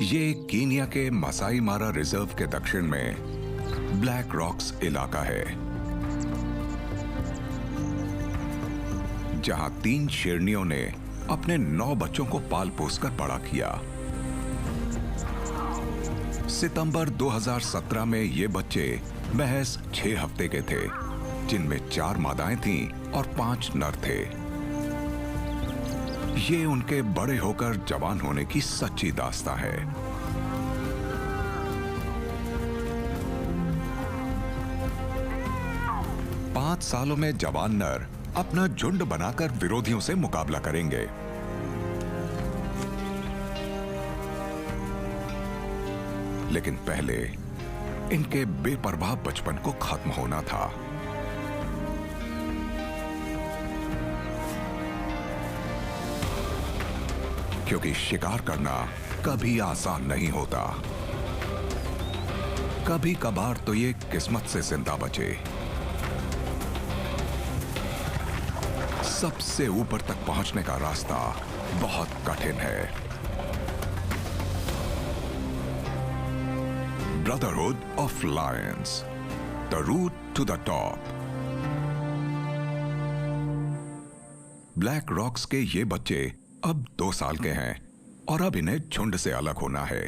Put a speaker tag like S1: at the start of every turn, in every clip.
S1: ये कीनिया के मसाई मारा रिजर्व के दक्षिण में ब्लैक रॉक्स इलाका है, जहां 3 शेरनियों ने अपने 9 बच्चों को पाल पोसकर बड़ा किया। सितंबर 2017 में ये बच्चे महज 6 हफ्ते के थे, जिनमें 4 मादाएं थीं और 5 नर थे। ये उनके बड़े होकर जवान होने की सच्ची दास्तां है। पांच सालों में जवान नर अपना झुंड बनाकर विरोधियों से मुकाबला करेंगे। लेकिन पहले इनके बेपरवाह बचपन को खत्म होना था। क्योंकि शिकार करना कभी आसान नहीं होता। कभी कभार तो ये किस्मत से जिंदा बचे। सबसे ऊपर तक पहुंचने का रास्ता बहुत कठिन है। Brotherhood of lions, the route to the top. Black rocks के ये बच्चे अब 2 साल के हैं और अब इन्हें झुंड से अलग होना है।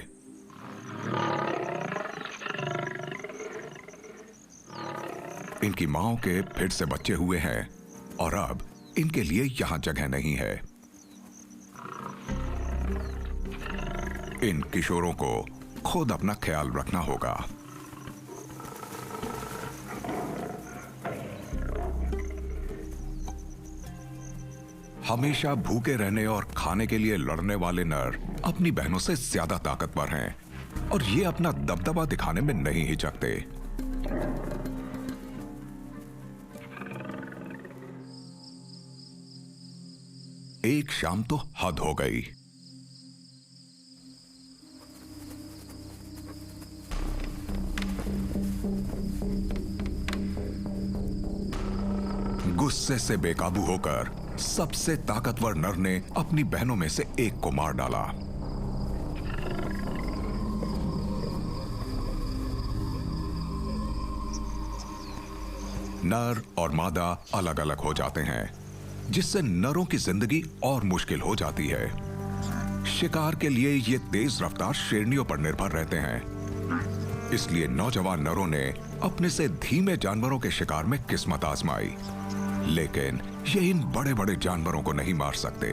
S1: इनकी मांओं के फिर से बच्चे हुए हैं और अब इनके लिए यहां जगह नहीं है। इन किशोरों को खुद अपना ख्याल रखना होगा। हमेशा भूखे रहने और खाने के लिए लड़ने वाले नर अपनी बहनों से ज्यादा ताकतवर हैं और ये अपना दबदबा दिखाने में नहीं हिचकते। एक शाम तो हद हो गई। गुस्से से बेकाबू होकर सबसे ताकतवर नर ने अपनी बहनों में से एक को मार डाला। नर और मादा अलग अलग हो जाते हैं, जिससे नरों की जिंदगी और मुश्किल हो जाती है। शिकार के लिए ये तेज रफ्तार शेरनियों पर निर्भर रहते हैं। इसलिए नौजवान नरों ने अपने से धीमे जानवरों के शिकार में किस्मत आजमाई, लेकिन ये इन बड़े बड़े जानवरों को नहीं मार सकते।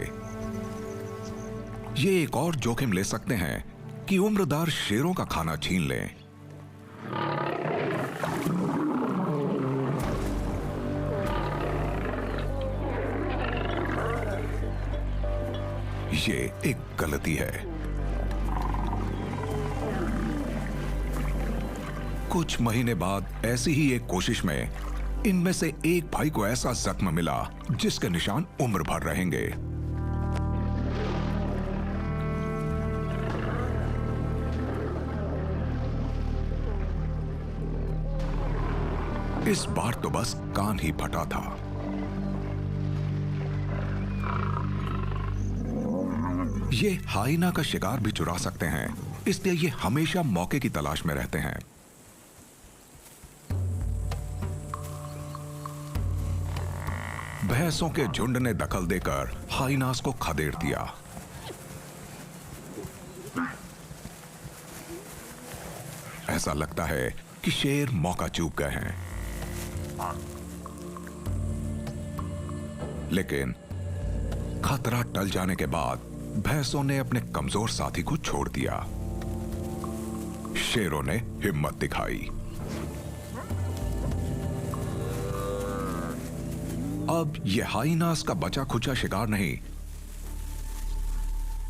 S1: ये एक और जोखिम ले सकते हैं कि उम्रदार शेरों का खाना छीन लें। ये एक गलती है। कुछ महीने बाद ऐसी ही एक कोशिश में इनमें से एक भाई को ऐसा जख्म मिला जिसके निशान उम्र भर रहेंगे। इस बार तो बस कान ही फटा था। ये हाइना का शिकार भी चुरा सकते हैं, इसलिए ये हमेशा मौके की तलाश में रहते हैं। भैंसों के झुंड ने दखल देकर हाइनास को खदेड़ दिया। ऐसा लगता है कि शेर मौका चूक गए हैं, लेकिन खतरा टल जाने के बाद भैंसों ने अपने कमजोर साथी को छोड़ दिया। शेरों ने हिम्मत दिखाई। अब यह हाइनास का बचा खुचा शिकार नहीं,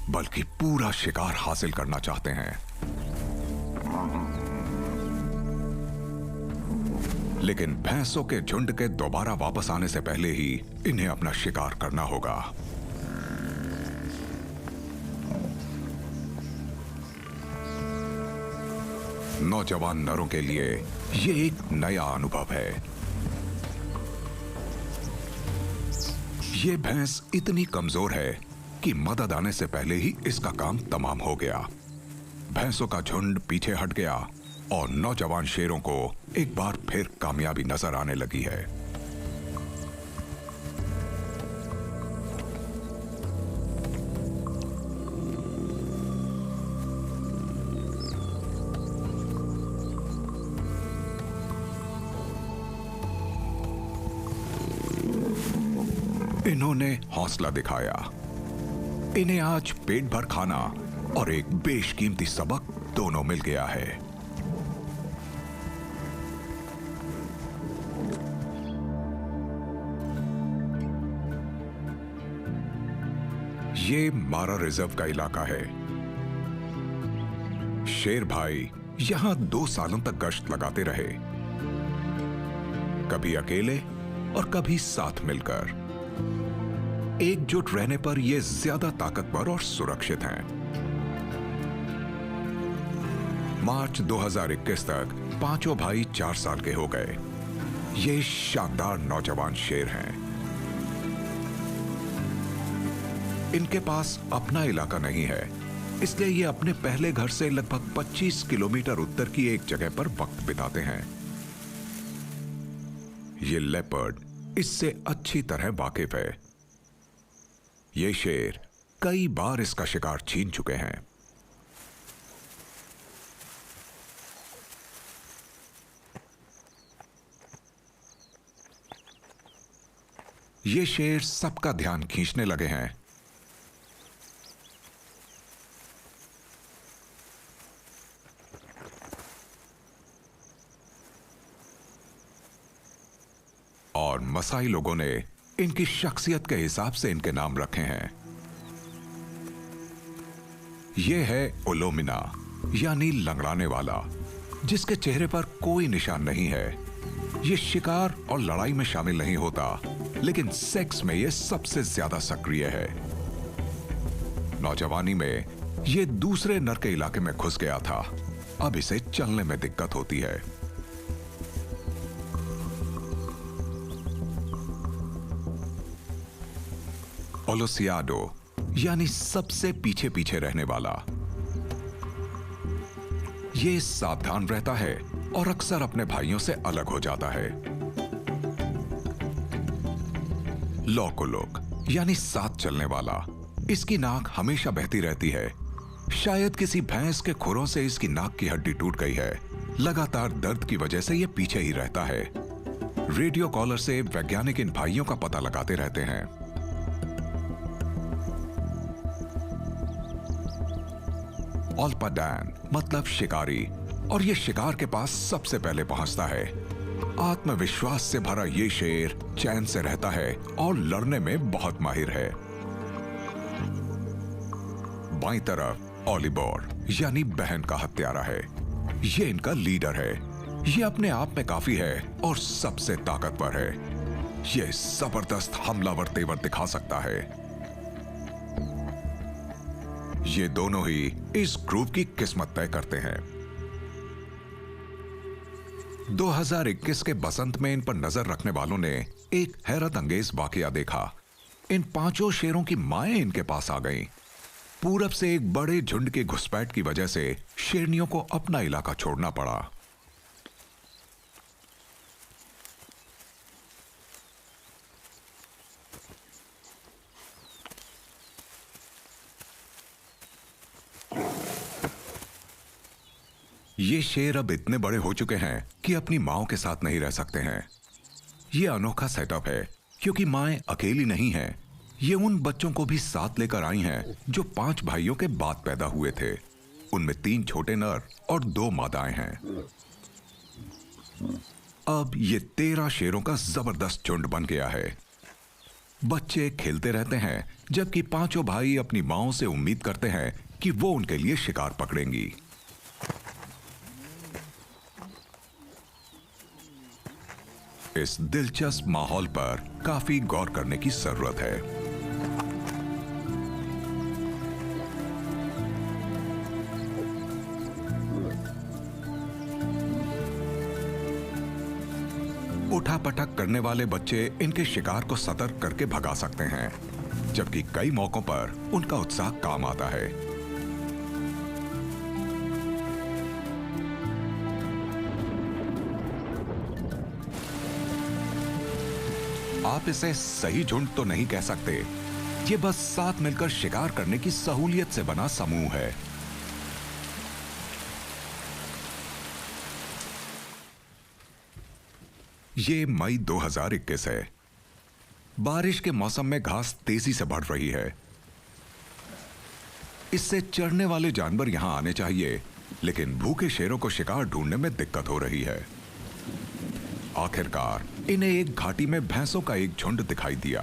S1: बल्कि पूरा शिकार हासिल करना चाहते हैं। लेकिन भैंसों के झुंड के दोबारा वापस आने से पहले ही इन्हें अपना शिकार करना होगा। नौजवान नरों के लिए यह एक नया अनुभव है। ये भैंस इतनी कमजोर है कि मदद आने से पहले ही इसका काम तमाम हो गया। भैंसों का झुंड पीछे हट गया और नौजवान शेरों को एक बार फिर कामयाबी नजर आने लगी है। इन्होंने हौसला दिखाया। इन्हें आज पेट भर खाना और एक बेशकीमती सबक दोनों मिल गया है। ये मारा रिजर्व का इलाका है। शेर भाई यहां 2 सालों तक गश्त लगाते रहे, कभी अकेले और कभी साथ मिलकर। एकजुट रहने पर ये ज्यादा ताकतवर और सुरक्षित हैं। मार्च 2021 तक पांचों भाई 4 साल के हो गए। ये शानदार नौजवान शेर हैं। इनके पास अपना इलाका नहीं है, इसलिए ये अपने पहले घर से लगभग 25 किलोमीटर उत्तर की एक जगह पर वक्त बिताते हैं। ये लेपर्ड इससे अच्छी तरह वाकिफ है। ये शेर कई बार इसका शिकार छीन चुके हैं। ये शेर सबका ध्यान खींचने लगे हैं। और मसाई लोगों ने इनकी शख्सियत के हिसाब से इनके नाम रखे हैं। यह है ओलोमिना, यानी लंगड़ाने वाला, जिसके चेहरे पर कोई निशान नहीं है। यह शिकार और लड़ाई में शामिल नहीं होता, लेकिन सेक्स में यह सबसे ज्यादा सक्रिय है। नौजवानी में यह दूसरे नर के इलाके में घुस गया था। अब इसे चलने में दिक्कत होती है। ओलोसियाडो, यानी सबसे पीछे पीछे रहने वाला। यह सावधान रहता है और अक्सर अपने भाइयों से अलग हो जाता है। लोकुलुक, यानी साथ चलने वाला। इसकी नाक हमेशा बहती रहती है। शायद किसी भैंस के खुरों से इसकी नाक की हड्डी टूट गई है। लगातार दर्द की वजह से यह पीछे ही रहता है। रेडियो कॉलर से वैज्ञानिक इन भाइयों का पता लगाते रहते हैं। ओल्पाडैन मतलब शिकारी, और यह शिकार के पास सबसे पहले पहुंचता है। आत्मविश्वास से भरा यह शेर चैन से रहता है और लड़ने में बहुत माहिर है। बाईं तरफ ओलिबोर, यानी बहन का हत्यारा है। यह इनका लीडर है। यह अपने आप में काफी है और सबसे ताकतवर है। यह जबरदस्त हमलावर तेवर दिखा सकता है। ये दोनों ही इस ग्रुप की किस्मत तय करते हैं। 2021 के बसंत में इन पर नजर रखने वालों ने एक हैरत अंगेज वाकया देखा। इन 5 शेरों की माएं इनके पास आ गईं। पूरब से एक बड़े झुंड के घुसपैठ की वजह से शेरनियों को अपना इलाका छोड़ना पड़ा। ये शेर अब इतने बड़े हो चुके हैं कि अपनी माओं के साथ नहीं रह सकते हैं। ये अनोखा सेटअप है क्योंकि माएं अकेली नहीं हैं। ये उन बच्चों को भी साथ लेकर आई हैं जो 5 भाइयों के बाद पैदा हुए थे। उनमें 3 छोटे नर और 2 मादाएं हैं। अब ये 13 शेरों का जबरदस्त झुंड बन गया है। बच्चे खेलते रहते हैं, जबकि 5 भाई अपनी माओं से उम्मीद करते हैं कि वो उनके लिए शिकार पकड़ेंगी। इस दिलचस्प माहौल पर काफी गौर करने की जरूरत है। उठापटक करने वाले बच्चे इनके शिकार को सतर्क करके भगा सकते हैं, जबकि कई मौकों पर उनका उत्साह काम आता है। आप इसे सही झुंड तो नहीं कह सकते, ये बस साथ मिलकर शिकार करने की सहूलियत से बना समूह है। ये मई 2021 है। बारिश के मौसम में घास तेजी से बढ़ रही है। इससे चरने वाले जानवर यहां आने चाहिए, लेकिन भूखे शेरों को शिकार ढूंढने में दिक्कत हो रही है। आखिरकार इन्हें एक घाटी में भैंसों का एक झुंड दिखाई दिया।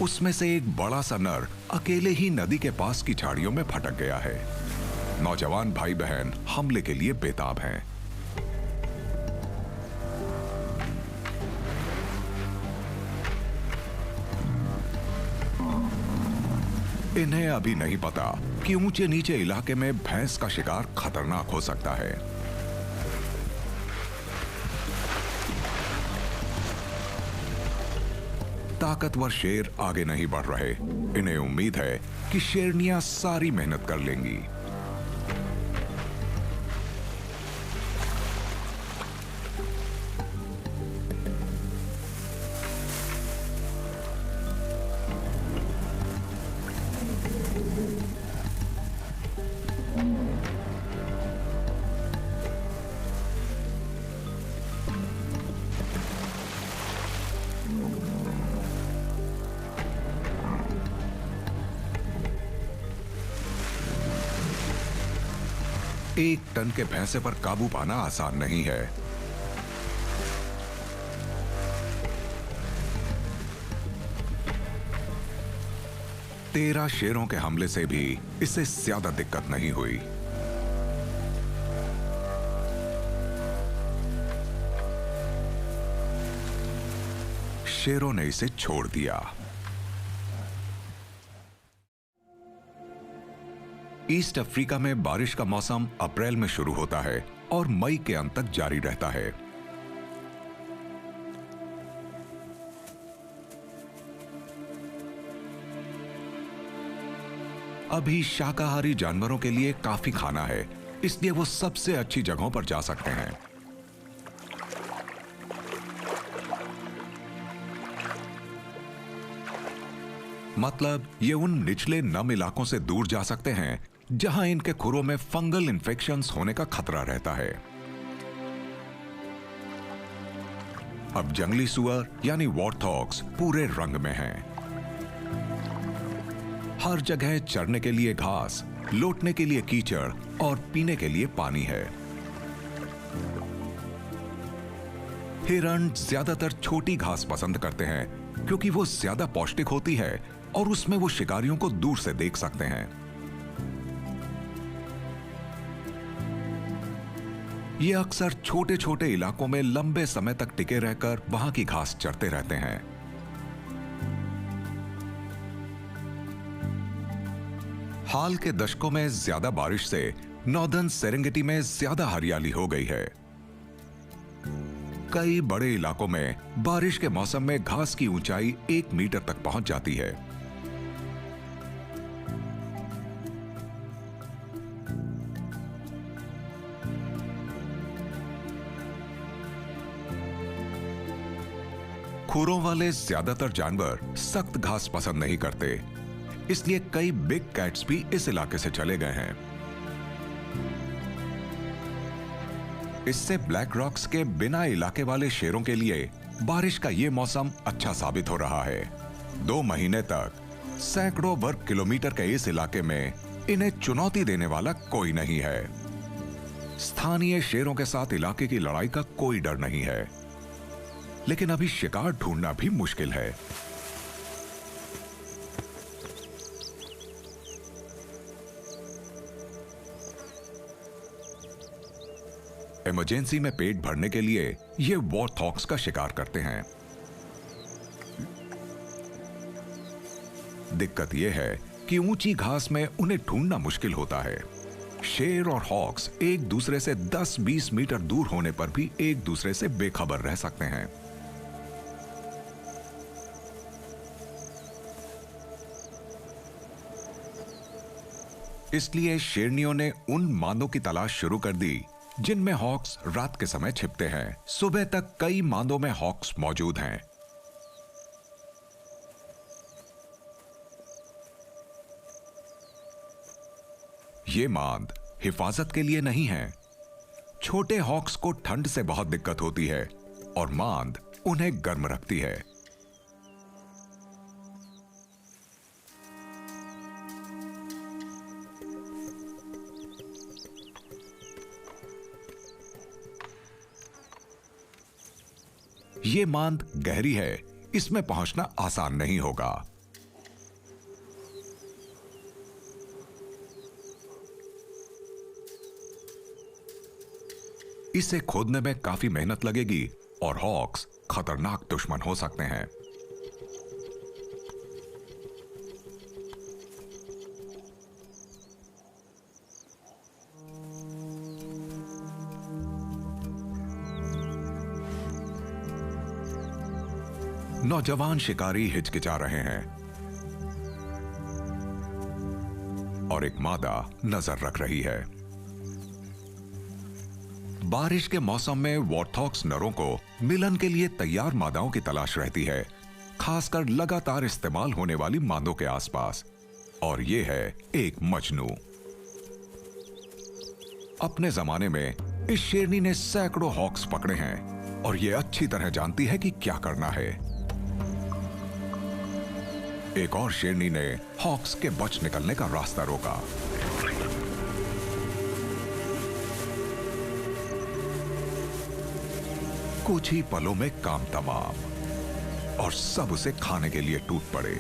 S1: उसमें से एक बड़ा सा नर अकेले ही नदी के पास की झाड़ियों में भटक गया है। नौजवान भाई बहन हमले के लिए बेताब हैं। इन्हें अभी नहीं पता कि ऊंचे नीचे इलाके में भैंस का शिकार खतरनाक हो सकता है। ताकतवर शेर आगे नहीं बढ़ रहे। इन्हें उम्मीद है कि शेरनियां सारी मेहनत कर लेंगी। एक टन के भैंसे पर काबू पाना आसान नहीं है। तेरह शेरों के हमले से भी इसे ज्यादा दिक्कत नहीं हुई। शेरों ने इसे छोड़ दिया। ईस्ट अफ्रीका में बारिश का मौसम अप्रैल में शुरू होता है और मई के अंत तक जारी रहता है। अभी शाकाहारी जानवरों के लिए काफी खाना है, इसलिए वो सबसे अच्छी जगहों पर जा सकते हैं। मतलब ये उन निचले नम इलाकों से दूर जा सकते हैं जहां इनके खुरों में फंगल इन्फेक्शंस होने का खतरा रहता है। अब जंगली सुअर यानी वॉर्थॉग्स पूरे रंग में हैं। हर जगह चरने के लिए घास, लौटने के लिए कीचड़ और पीने के लिए पानी है। हिरण ज्यादातर छोटी घास पसंद करते हैं क्योंकि वो ज्यादा पौष्टिक होती है और उसमें वो शिकारियों को दूर से देख सकते हैं। ये अक्सर छोटे छोटे इलाकों में लंबे समय तक टिके रहकर वहां की घास चरते रहते हैं। हाल के दशकों में ज्यादा बारिश से नॉर्दर्न सेरेंगेटी में ज्यादा हरियाली हो गई है। कई बड़े इलाकों में बारिश के मौसम में घास की ऊंचाई 1 मीटर तक पहुंच जाती है। खुरों वाले ज्यादातर जानवर सख्त घास पसंद नहीं करते, इसलिए कई बिग कैट्स भी इस इलाके से चले गए हैं। इससे ब्लैक रॉक्स के बिना इलाके वाले शेरों के लिए बारिश का यह मौसम अच्छा साबित हो रहा है। 2 महीने तक सैकड़ों वर्ग किलोमीटर के इस इलाके में इन्हें चुनौती देने वाला कोई नहीं है। स्थानीय शेरों के साथ इलाके की लड़ाई का कोई डर नहीं है, लेकिन अभी शिकार ढूंढना भी मुश्किल है। इमरजेंसी में पेट भरने के लिए ये वॉर्थॉग्स का शिकार करते हैं। दिक्कत यह है कि ऊंची घास में उन्हें ढूंढना मुश्किल होता है। शेर और हॉक्स एक दूसरे से 10-20 मीटर दूर होने पर भी एक दूसरे से बेखबर रह सकते हैं। इसलिए शेरनियों ने उन मादों की तलाश शुरू कर दी जिनमें हॉक्स रात के समय छिपते हैं। सुबह तक कई मादों में हॉक्स मौजूद हैं। ये माद हिफाजत के लिए नहीं है। छोटे हॉक्स को ठंड से बहुत दिक्कत होती है और माद उन्हें गर्म रखती है। ये मांद गहरी है, इसमें पहुंचना आसान नहीं होगा। इसे खोदने में काफी मेहनत लगेगी और हॉक्स खतरनाक दुश्मन हो सकते हैं। नौजवान शिकारी हिचकिचा रहे हैं और एक मादा नजर रख रही है। बारिश के मौसम में वॉर्थॉक्स नरों को मिलन के लिए तैयार मादाओं की तलाश रहती है, खासकर लगातार इस्तेमाल होने वाली मादों के आसपास। और यह है एक मजनू। अपने जमाने में इस शेरनी ने सैकड़ों हॉक्स पकड़े हैं और यह अच्छी तरह जानती है कि क्या करना है। एक और शेरनी ने हॉक्स के बच निकलने का रास्ता रोका। कुछ ही पलों में काम तमाम और सब उसे खाने के लिए टूट पड़े।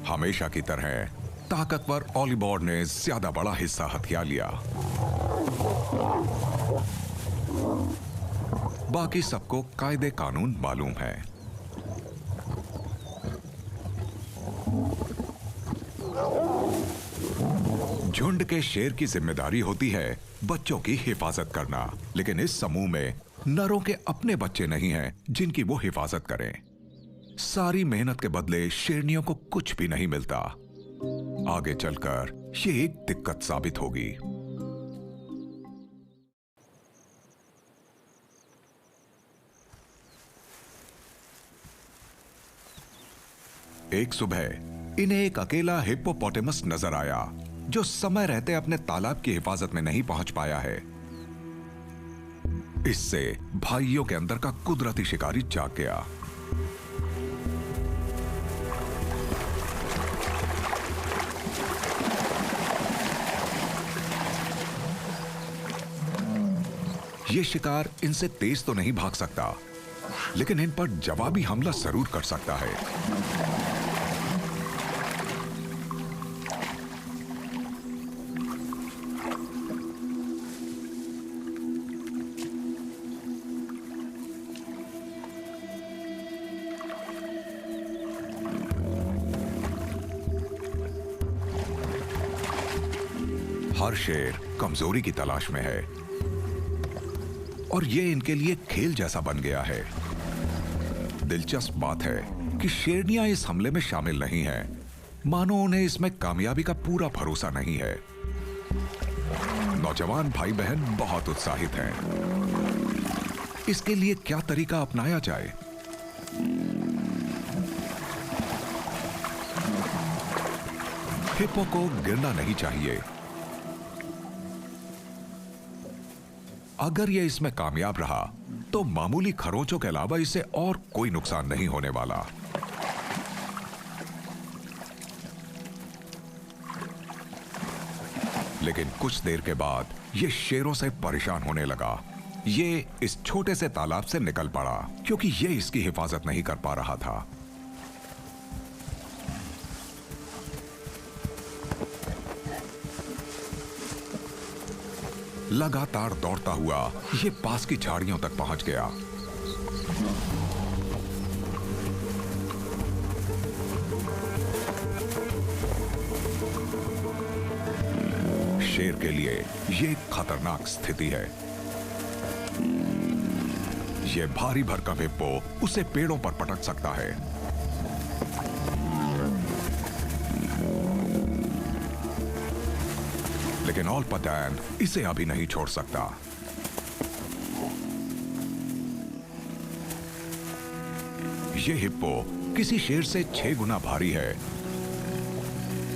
S1: हमेशा की तरह ताकतवर ओलिबोर ने ज्यादा बड़ा हिस्सा हथिया लिया। बाकी सबको कायदे कानून मालूम है। झुंड के शेर की जिम्मेदारी होती है बच्चों की हिफाजत करना, लेकिन इस समूह में नरों के अपने बच्चे नहीं हैं जिनकी वो हिफाजत करें। सारी मेहनत के बदले शेरनियों को कुछ भी नहीं मिलता। आगे चलकर ये एक दिक्कत साबित होगी। एक सुबह इन्हें एक अकेला हिप्पोपोटेमस नजर आया जो समय रहते अपने तालाब की हिफाजत में नहीं पहुंच पाया है। इससे भाइयों के अंदर का कुदरती शिकारी जाग गया। ये शिकार इनसे तेज तो नहीं भाग सकता, लेकिन इन पर जवाबी हमला जरूर कर सकता है। हर शेर कमजोरी की तलाश में है और यह इनके लिए खेल जैसा बन गया है। दिलचस्प बात है कि शेरनियां इस हमले में शामिल नहीं हैं, मानो उन्हें इसमें कामयाबी का पूरा भरोसा नहीं है। नौजवान भाई बहन बहुत उत्साहित हैं। इसके लिए क्या तरीका अपनाया जाए? हिप्पो को गिरना नहीं चाहिए। अगर यह इसमें कामयाब रहा तो मामूली खरोंचों के अलावा इसे और कोई नुकसान नहीं होने वाला। लेकिन कुछ देर के बाद यह शेरों से परेशान होने लगा। ये इस छोटे से तालाब से निकल पड़ा क्योंकि यह इसकी हिफाजत नहीं कर पा रहा था। लगातार दौड़ता हुआ ये पास की झाड़ियों तक पहुंच गया। शेर के लिए ये एक खतरनाक स्थिति है। ये भारी भरकम हिप्पो उसे पेड़ों पर पटक सकता है। लेकिन ऑलपतैन इसे अभी नहीं छोड़ सकता। ये हिप्पो किसी शेर से 6 गुना भारी है,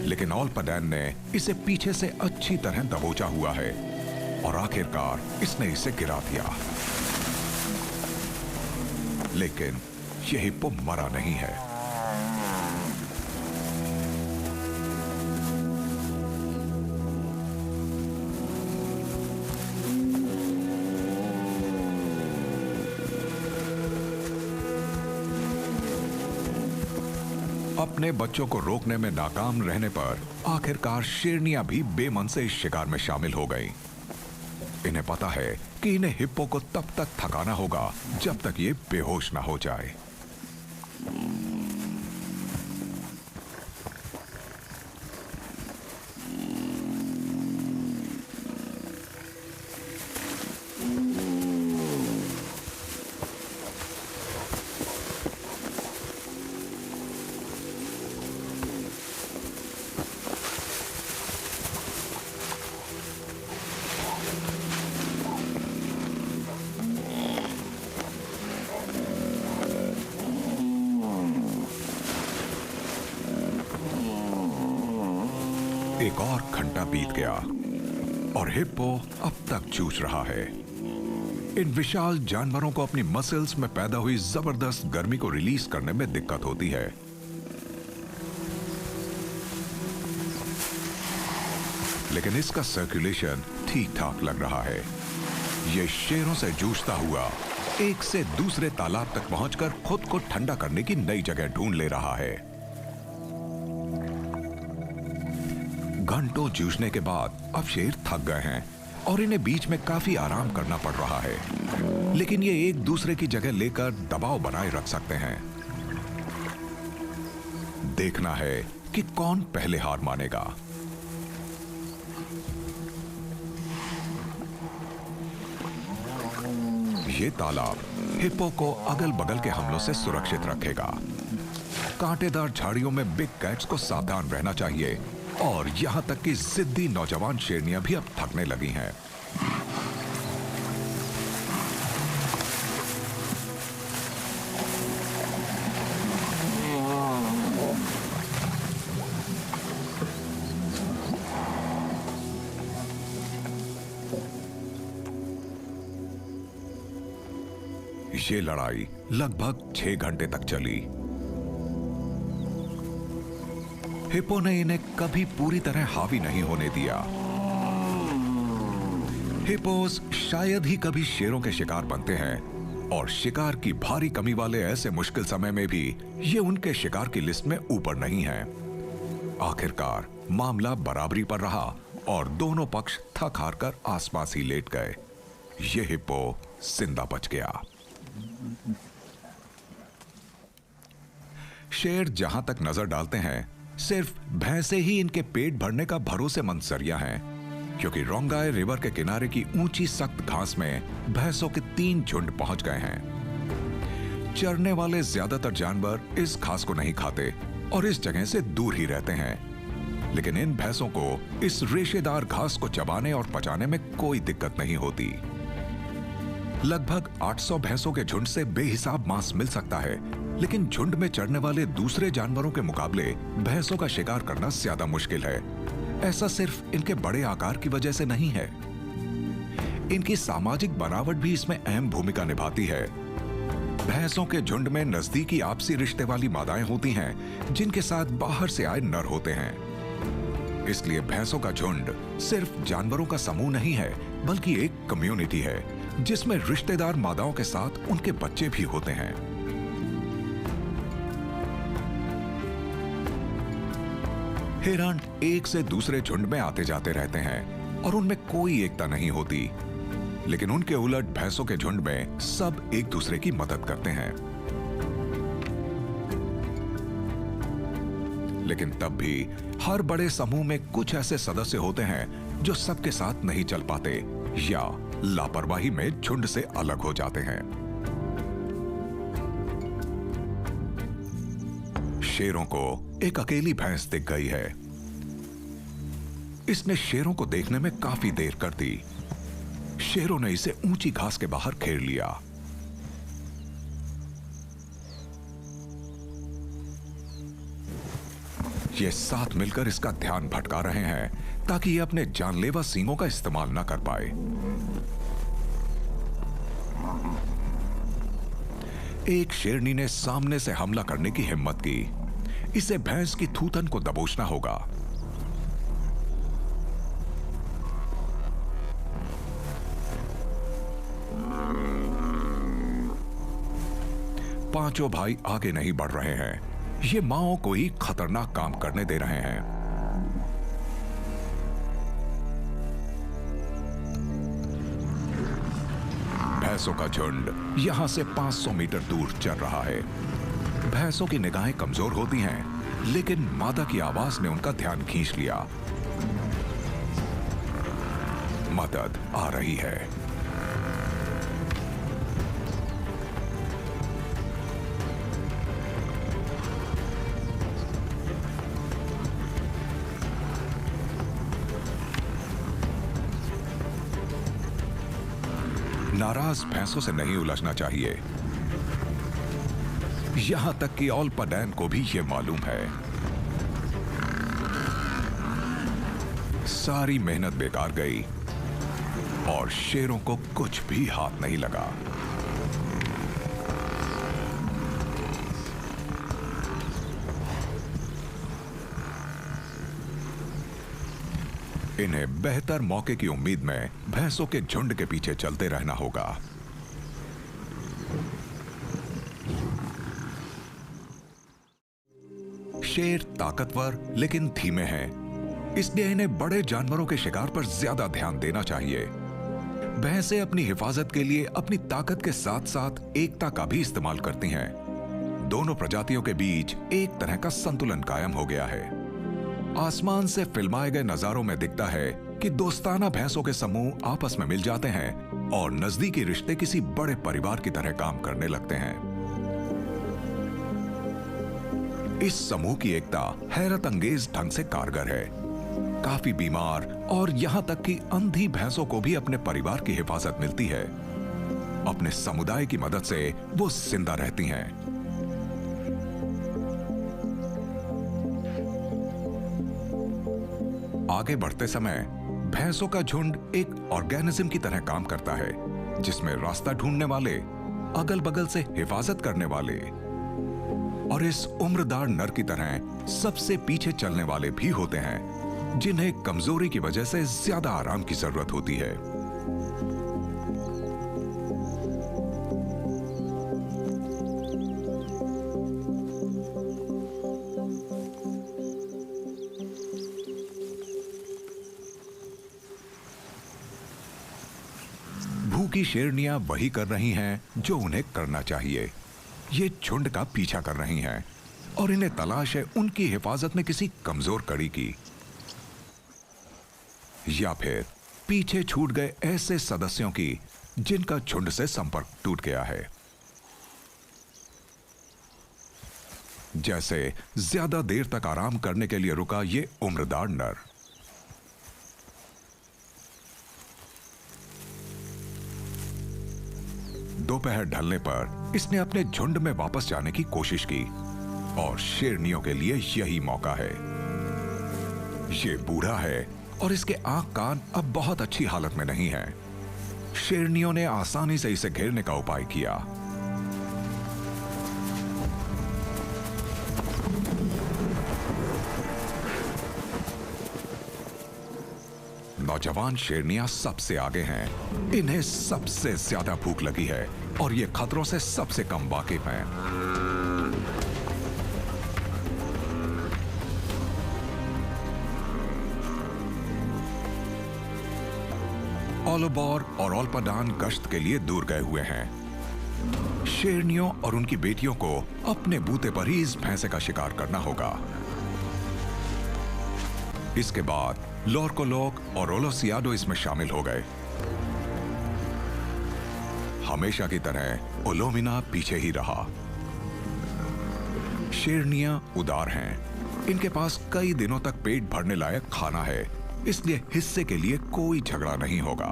S1: लेकिन ऑलपतैन ने इसे पीछे से अच्छी तरह दबोचा हुआ है और आखिरकार इसने इसे गिरा दिया। लेकिन यह हिप्पो मरा नहीं है। अपने बच्चों को रोकने में नाकाम रहने पर आखिरकार शेरनियां भी बेमन से इस शिकार में शामिल हो गईं। इन्हें पता है कि इन्हें हिप्पो को तब तक थकाना होगा जब तक ये बेहोश ना हो जाए। एक और घंटा बीत गया और हिप्पो अब तक जूझ रहा है। इन विशाल जानवरों को अपनी मसल्स में पैदा हुई जबरदस्त गर्मी को रिलीज करने में दिक्कत होती है। लेकिन इसका सर्कुलेशन ठीक ठाक लग रहा है। यह शेरों से जूझता हुआ एक से दूसरे तालाब तक पहुंचकर खुद को ठंडा करने की नई जगह ढूंढ ले रहा है। घंटों जूझने के बाद अब शेर थक गए हैं और इन्हें बीच में काफी आराम करना पड़ रहा है। लेकिन ये एक दूसरे की जगह लेकर दबाव बनाए रख सकते हैं। देखना है कि कौन पहले हार मानेगा। ये तालाब हिप्पो को अगल बगल के हमलों से सुरक्षित रखेगा। कांटेदार झाड़ियों में बिग कैट्स को सावधान रहना चाहिए और यहां तक कि जिद्दी नौजवान शेरनियां भी अब थकने लगी हैं। ये लड़ाई लगभग 6 घंटे तक चली। हिप्पो ने इन्हें कभी पूरी तरह हावी नहीं होने दिया। हिप्पोस शायद ही कभी शेरों के शिकार बनते हैं और शिकार की भारी कमी वाले ऐसे मुश्किल समय में भी ये उनके शिकार की लिस्ट में ऊपर नहीं है। आखिरकार मामला बराबरी पर रहा और दोनों पक्ष थक हार कर आसपास ही लेट गए। ये हिप्पो जिंदा बच गया। शेर जहां तक नजर डालते हैं सिर्फ भैंसे ही इनके पेट भरने का भरोसेमंद जरिया है, क्योंकि रोंगाई रिवर के किनारे की ऊंची सख्त घास में भैंसों के 3 झुंड पहुंच गए हैं। चरने वाले ज्यादातर जानवर इस घास को नहीं खाते और इस जगह से दूर ही रहते हैं। लेकिन इन भैंसों को इस रेशेदार घास को चबाने और पचाने में कोई दिक्कत नहीं होती। लगभग 800 भैंसों के झुंड से बेहिसाब मांस मिल सकता है, लेकिन झुंड में चढ़ने वाले दूसरे जानवरों के मुकाबले भैंसों का शिकार करना ज्यादा मुश्किल है। ऐसा सिर्फ इनके बड़े आकार की वजह से नहीं है, इनकी सामाजिक बनावट भी इसमें अहम भूमिका निभाती है। भैंसों के झुंड में नजदीकी आपसी रिश्ते वाली मादाएं होती हैं, जिनके साथ बाहर से आए नर होते हैं। इसलिए भैंसों का झुंड सिर्फ जानवरों का समूह नहीं है, बल्कि एक कम्युनिटी है जिसमें रिश्तेदार मादाओं के साथ उनके बच्चे भी होते हैं। हिरण एक से दूसरे झुंड में आते जाते रहते हैं और उनमें कोई एकता नहीं होती, लेकिन उनके उलट भैंसों के झुंड में सब एक दूसरे की मदद करते हैं। लेकिन तब भी हर बड़े समूह में कुछ ऐसे सदस्य होते हैं जो सबके साथ नहीं चल पाते या लापरवाही में झुंड से अलग हो जाते हैं। शेरों को एक अकेली भैंस दिख गई है। इसने शेरों को देखने में काफी देर कर दी। शेरों ने इसे ऊंची घास के बाहर घेर लिया। ये साथ मिलकर इसका ध्यान भटका रहे हैं ताकि ये अपने जानलेवा सींगों का इस्तेमाल ना कर पाए। एक शेरनी ने सामने से हमला करने की हिम्मत की। इसे भैंस की थूथन को दबोचना होगा। पांचों भाई आगे नहीं बढ़ रहे हैं। ये माओ को ही खतरनाक काम करने दे रहे हैं। भैंसों का झुंड यहां से 500 मीटर दूर चल रहा है। भैंसों की निगाहें कमजोर होती हैं, लेकिन मादा की आवाज ने उनका ध्यान खींच लिया। मदद आ रही है। नाराज भैंसों से नहीं उलझना चाहिए। यहां तक कि ओल्पाडैन को भी यह मालूम है। सारी मेहनत बेकार गई और शेरों को कुछ भी हाथ नहीं लगा। इन्हें बेहतर मौके की उम्मीद में भैंसों के झुंड के पीछे चलते रहना होगा। शेर ताकतवर लेकिन धीमे हैं, इसलिए इन्हें बड़े जानवरों के शिकार पर ज्यादा ध्यान देना चाहिए। भैंसें अपनी हिफाजत के लिए अपनी ताकत के साथ साथ एकता का भी इस्तेमाल करती हैं। दोनों प्रजातियों के बीच एक तरह का संतुलन कायम हो गया है। आसमान से फिल्माए गए नजारों में दिखता है कि दोस्ताना भैंसों के समूह आपस में मिल जाते हैं और नजदीकी रिश्ते किसी बड़े परिवार की तरह काम करने लगते हैं। इस समूह की एकता हैरत अंगेज ढंग से कारगर है। काफी बीमार और यहां तक कि अंधी भैंसों को भी अपने परिवार की हिफाजत मिलती है। अपने समुदाय की मदद से वो जिंदा रहती हैं। आगे बढ़ते समय भैंसों का झुंड एक ऑर्गेनिज्म की तरह काम करता है, जिसमें रास्ता ढूंढने वाले, अगल बगल से हिफाजत करने वाले और इस उम्रदार नर की तरह सबसे पीछे चलने वाले भी होते हैं, जिन्हें कमजोरी की वजह से ज्यादा आराम की जरूरत होती है। भूखी शेरनियां वही कर रही हैं जो उन्हें करना चाहिए। ये झुंड का पीछा कर रही हैं और इन्हें तलाश है उनकी हिफाजत में किसी कमजोर कड़ी की, या फिर पीछे छूट गए ऐसे सदस्यों की जिनका झुंड से संपर्क टूट गया है। जैसे ज्यादा देर तक आराम करने के लिए रुका ये उम्रदार नर। दोपहर ढलने पर इसने अपने झुंड में वापस जाने की कोशिश की और शेरनियों के लिए यही मौका है। ये बूढ़ा है और इसके आंख कान अब बहुत अच्छी हालत में नहीं है। शेरनियों ने आसानी से इसे घेरने का उपाय किया। नौजवान शेरनियां सबसे आगे हैं। इन्हें सबसे ज्यादा भूख लगी है और ये खतरों से सबसे कम वाकिफ हैं। ओलोबोर और ओल्पाडान गश्त के लिए दूर गए हुए हैं। शेरनियों और उनकी बेटियों को अपने बूते पर ही इस भैंसे का शिकार करना होगा। इसके बाद लोरकोलोक और ओलोसियाडो इसमें शामिल हो गए। हमेशा की तरह ओलोमिना पीछे ही रहा। शेरनियां उदार हैं। इनके पास कई दिनों तक पेट भरने लायक खाना है, इसलिए हिस्से के लिए कोई झगड़ा नहीं होगा।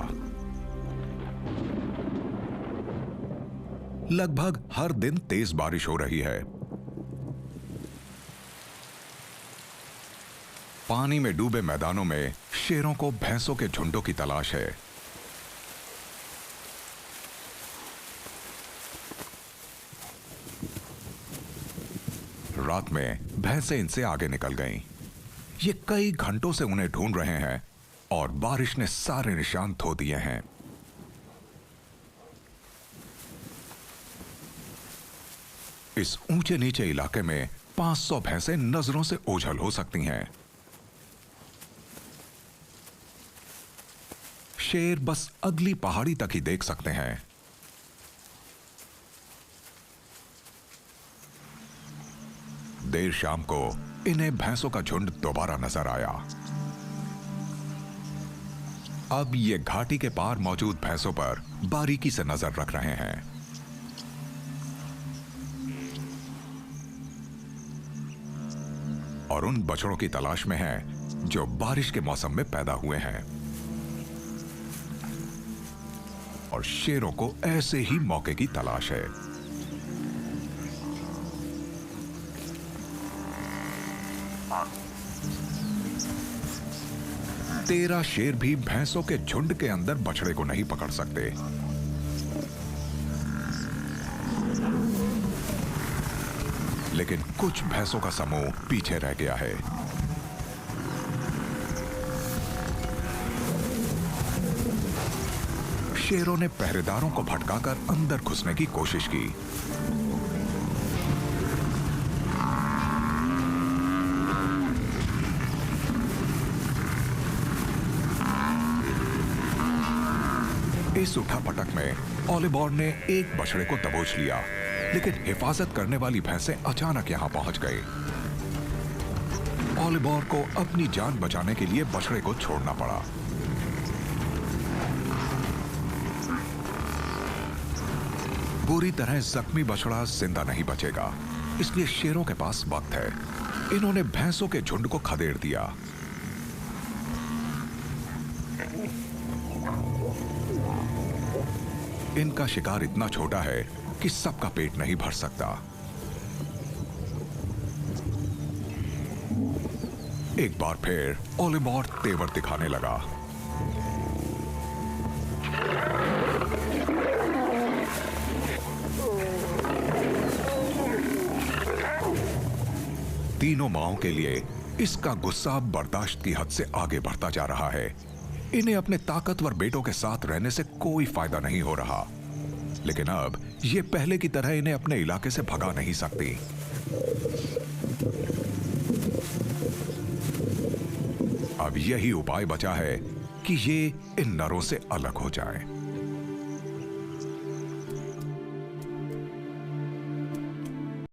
S1: लगभग हर दिन तेज बारिश हो रही है। पानी में डूबे मैदानों में शेरों को भैंसों के झुंडों की तलाश है। रात में भैंसें इनसे आगे निकल गईं। ये कई घंटों से उन्हें ढूंढ रहे हैं और बारिश ने सारे निशान धो दिए हैं। इस ऊंचे नीचे इलाके में 500 भैंसें नजरों से ओझल हो सकती हैं। शेर बस अगली पहाड़ी तक ही देख सकते हैं। देर शाम को इन्हें भैंसों का झुंड दोबारा नजर आया। अब ये घाटी के पार मौजूद भैंसों पर बारीकी से नजर रख रहे हैं। और उन बछड़ों की तलाश में हैं जो बारिश के मौसम में पैदा हुए हैं। और शेरों को ऐसे ही मौके की तलाश है। तेरह शेर भी भैंसों के झुंड के अंदर बछड़े को नहीं पकड़ सकते। लेकिन कुछ भैंसों का समूह पीछे रह गया है। शेरों ने पहरेदारों को भटकाकर अंदर घुसने की कोशिश की। इस उठापटक में ओलिबोर ने एक बछड़े को दबोच लिया, लेकिन हिफाजत करने वाली भैंसें अचानक यहां पहुंच गई। ओलिबोर को अपनी जान बचाने के लिए बछड़े को छोड़ना पड़ा। बुरी तरह जख्मी बछड़ा जिंदा नहीं बचेगा, इसलिए शेरों के पास वक्त है। इन्होंने भैंसों के झुंड को खदेड़ दिया। इनका शिकार इतना छोटा है कि सबका पेट नहीं भर सकता। एक बार फिर ओलिबोर तेवर दिखाने लगा। तीनों माओं के लिए इसका गुस्सा बर्दाश्त की हद से आगे बढ़ता जा रहा है। इन्हें अपने ताकतवर बेटों के साथ रहने से कोई फायदा नहीं हो रहा, लेकिन अब ये पहले की तरह इन्हें अपने इलाके से भगा नहीं सकती। अब यही उपाय बचा है कि ये इन नरों से अलग हो जाएं।